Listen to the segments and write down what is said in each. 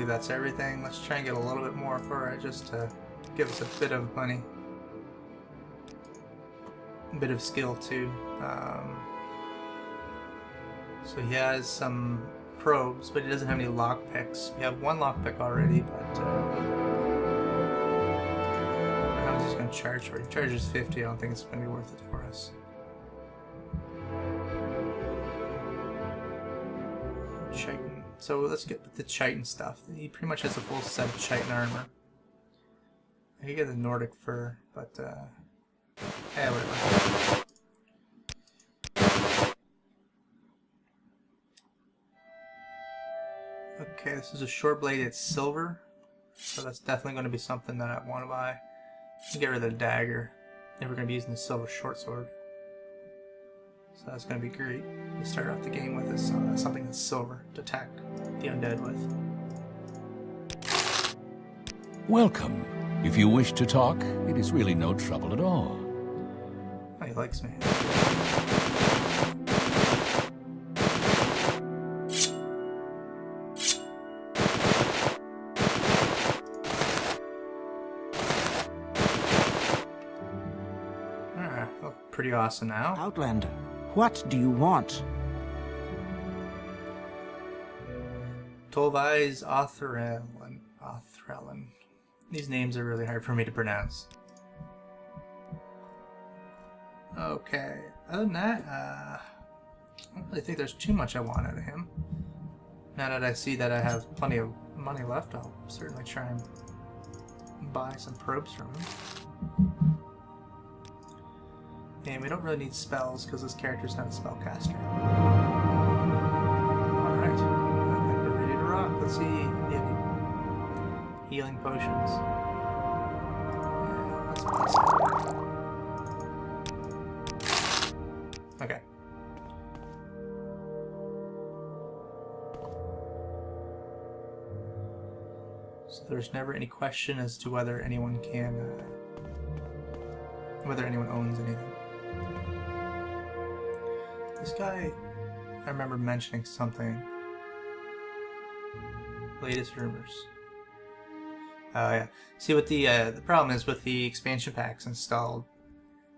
that's everything. Let's try and get a little bit more for it, just to give us a bit of money. A bit of skill too. So he has some probes, but he doesn't have any lockpicks. We have one lockpick already, but how much is he going to charge for it? He charges 50. I don't think it's going to be worth it for us. Chitin. So let's get with the chitin stuff. He pretty much has a full set of chitin armor. I could get the Nordic fur, but yeah, whatever. Okay, this is a short blade. It's silver, so that's definitely going to be something that I want to buy. Get rid of the dagger. Never going to be using the silver short sword. So that's going to be great. We start off the game with this something that's silver to attack the undead with. Welcome. If you wish to talk, it is really no trouble at all. Oh, he likes me. Alright, well, pretty awesome now. Outlander, what do you want? Tolvais Othrelin. These names are really hard for me to pronounce. Okay, other than that, I don't really think there's too much I want out of him. Now that I see that I have plenty of money left, I'll certainly try and buy some probes from him. And we don't really need spells because this character's not a spellcaster. Alright, I think we're ready to rock. Let's see. Yeah. Healing potions. Yeah, let's buy some. Okay. So there's never any question as to whether anyone can, whether anyone owns anything. This guy, I remember mentioning something. Latest rumors. Oh yeah. See, what the problem is with the expansion packs installed,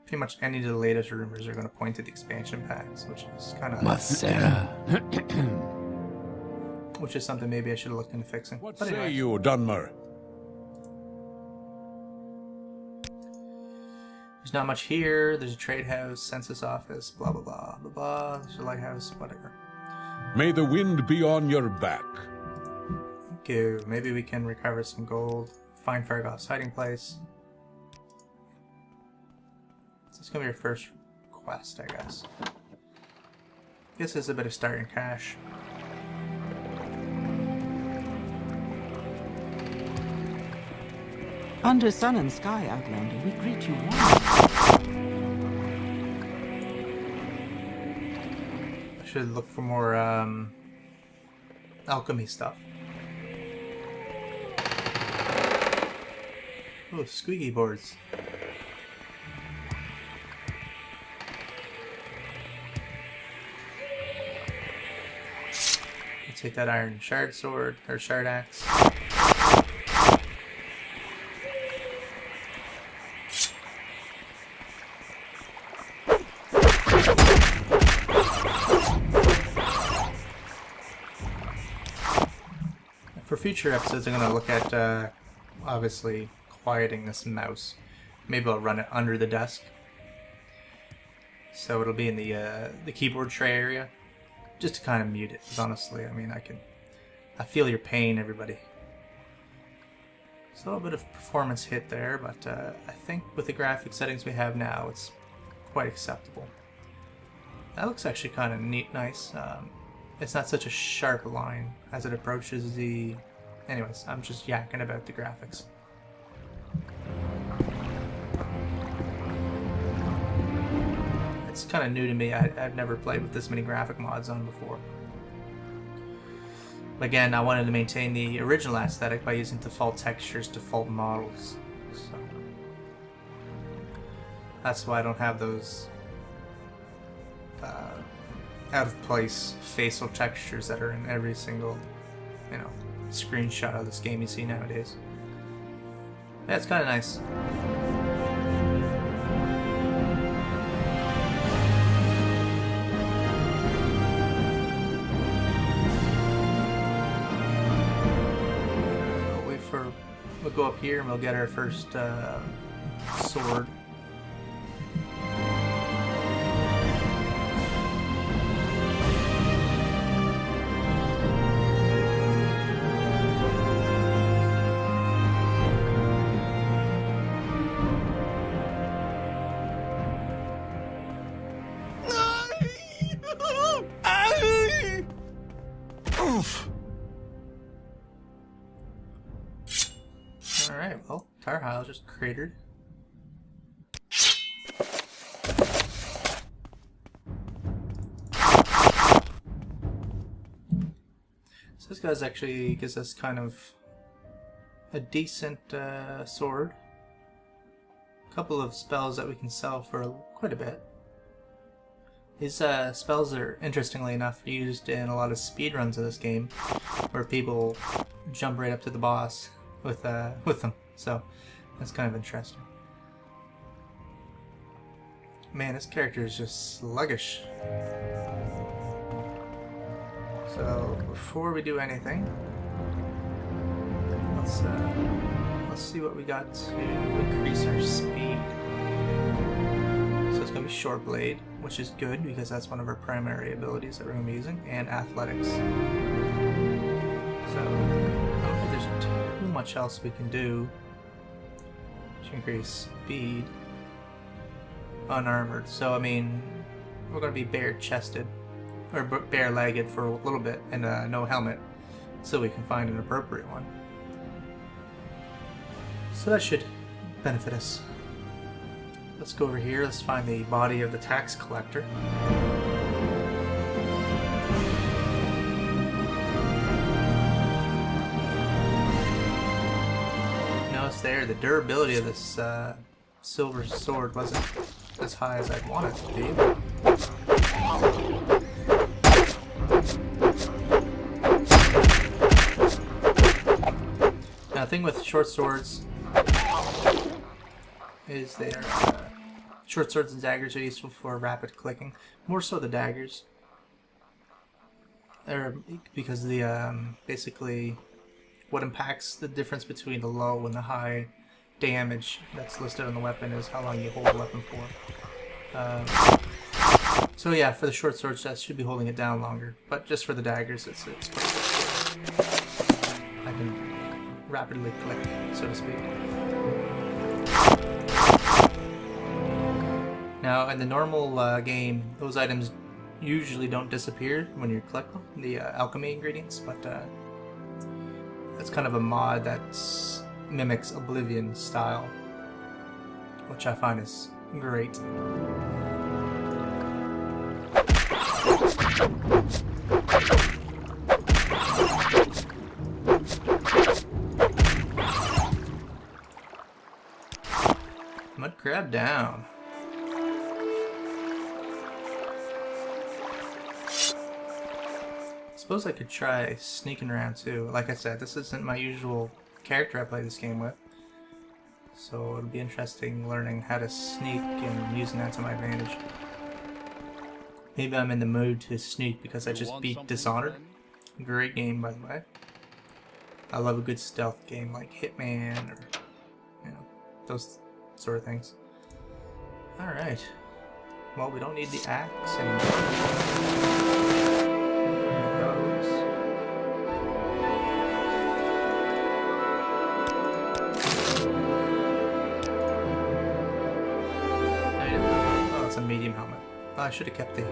pretty much any of the latest rumors are going to point to the expansion packs, which is kind of which is something maybe I should have looked into fixing. What but anyway. say you, Dunmer? There's not much here. There's a trade house, census office, blah blah blah blah blah. There's a lighthouse, whatever. May the wind be on your back. Okay, maybe we can recover some gold. Find Fargoth's hiding place. This is gonna be our first quest, I guess. Guess there's a bit of starting cash. Under sun and sky, Outlander, we greet you warmly. I should look for more alchemy stuff. Oh, squeaky boards. Let's take that iron shard sword, or shard axe. For future episodes, I'm going to look at, obviously, quieting this mouse. Maybe I'll run it under the desk. So it'll be in the keyboard tray area. Just to kind of mute it, because honestly, I mean, I feel your pain, everybody. It's a little bit of performance hit there, but I think with the graphic settings we have now, it's quite acceptable. That looks actually kind of neat, nice. It's not such a sharp line as it approaches the... Anyways, I'm just yakking about the graphics. It's kind of new to me. I've never played with this many graphic mods on before. Again, I wanted to maintain the original aesthetic by using default textures, default models. So that's why I don't have those out of place facial textures that are in every single, screenshot of this game you see nowadays. Yeah, it's kind of nice. We'll go up here and we'll get our first sword. Alright, well, Tar Heil just cratered. So this guy's actually gives us kind of a decent sword. A couple of spells that we can sell for quite a bit. These spells are, interestingly enough, used in a lot of speedruns of this game, where people jump right up to the boss with them. So that's kind of interesting. Man, this character is just sluggish. So before we do anything, let's see what we got to increase our speed. So it's gonna be short blade, which is good because that's one of our primary abilities that we're gonna be using, and athletics. So I don't think there's too much else we can do to increase speed. Unarmored. So I mean, we're gonna be bare-chested or bare-legged for a little bit, and no helmet, so we can find an appropriate one. So that should benefit us. Let's go over here. Let's find the body of the tax collector. Notice there, the durability of this silver sword wasn't as high as I'd want it to be. Now, the thing with short swords is they are short swords and daggers are useful for rapid clicking. More so the daggers, because the basically what impacts the difference between the low and the high damage that's listed on the weapon is how long you hold the weapon for. So yeah, for the short swords, that should be holding it down longer. But just for the daggers, it's I can rapidly click, so to speak. Now, in the normal game, those items usually don't disappear when you collect them, the alchemy ingredients, but that's kind of a mod that mimics Oblivion style, which I find is great. Mud crab down. Suppose I could try sneaking around too. Like I said, this isn't my usual character I play this game with, so it'll be interesting learning how to sneak and using that to my advantage. Maybe I'm in the mood to sneak because I just beat Dishonored. Great game, by the way. I love a good stealth game like Hitman or, you know, those sort of things. Alright. Well, we don't need the axe anymore. Medium helmet. Oh, I should have kept the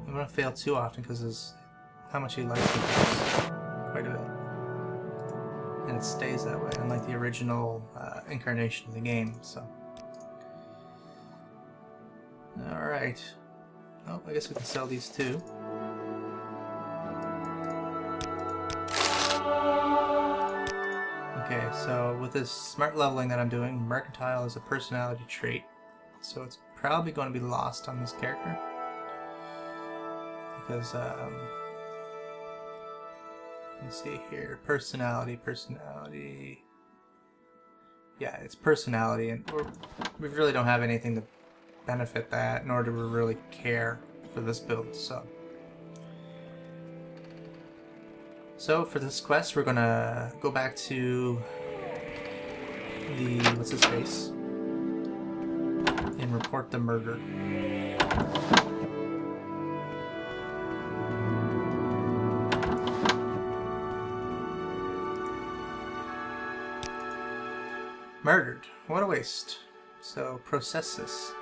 I'm gonna fail too often because of how much he likes me quite a bit, and it stays that way, unlike the original incarnation of the game. So, all right. Oh, I guess we can sell these too. Okay, so with this smart leveling that I'm doing, mercantile is a personality trait. So it's probably going to be lost on this character. Because, let's see here, personality. Yeah, it's personality, and we really don't have anything to benefit that, nor do we really care for this build, So for this quest, we're gonna go back to the, what's his face, and report the murder. Murdered. What a waste. So process this.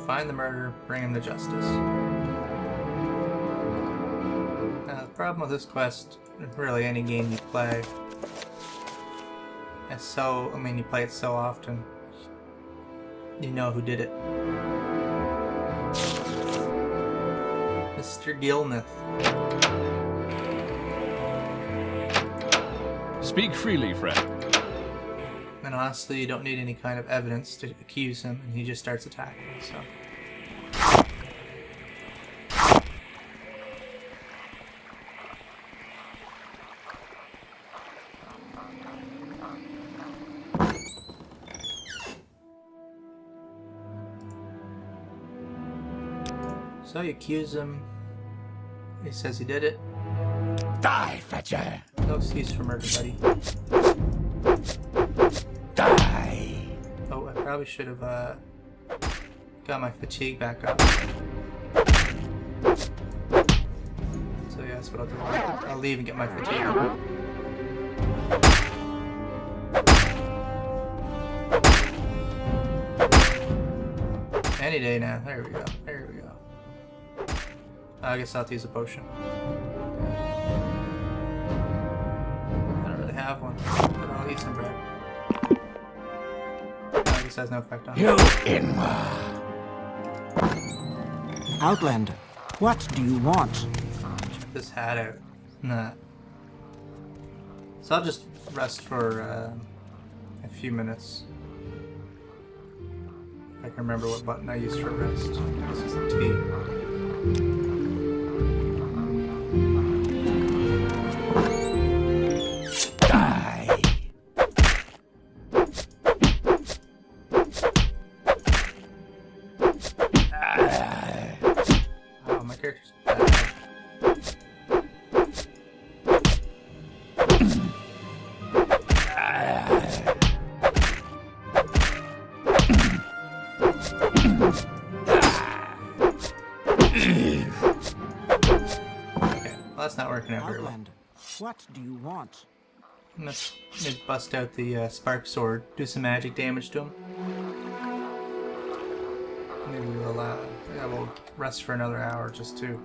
Find the murderer, bring him to justice. Now, the problem with this quest, really any game you play, you play it so often, you know who did it. Mr. Gilneth. Speak freely, friend. And honestly, you don't need any kind of evidence to accuse him, and he just starts attacking, so. So you accuse him, he says he did it. Die, Fetcher! No excuse for murder, buddy. Die! Oh, I probably should have got my fatigue back up. So yeah, that's what I'll do. I'll leave and get my fatigue up. Any day now. There we go. There we go. I guess I'll have to use a potion. I don't really have one, but I'll eat some bread. I guess has no effect on it. You Inma! Outlander, what do you want? Check this hat out. Nah. So I'll just rest for a few minutes. If I can remember what button I used for rest. This is the T. That's not working out very well. Outlander, what do you want? Let's bust out the spark sword, do some magic damage to him. Maybe we'll rest for another hour just to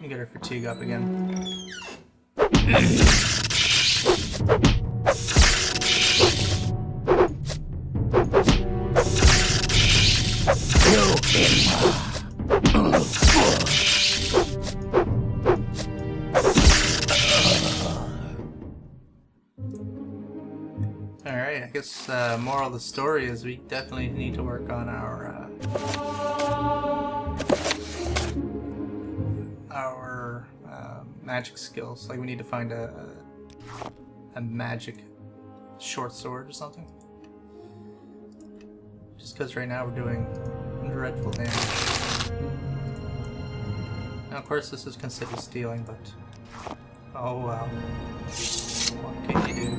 get our fatigue up again. Alright, I guess moral of the story is we definitely need to work on our magic skills. Like we need to find a magic short sword or something. Just because right now we're doing dreadful damage. Now of course this is considered stealing, but oh well. What can you do?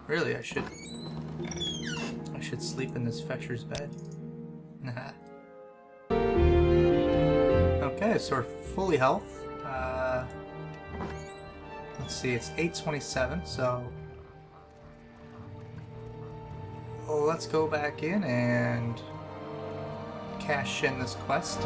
Really, I should sleep in this fetcher's bed. Nah. Okay, so we're fully health. Let's see, it's 8:27, so let's go back in and cash in this quest.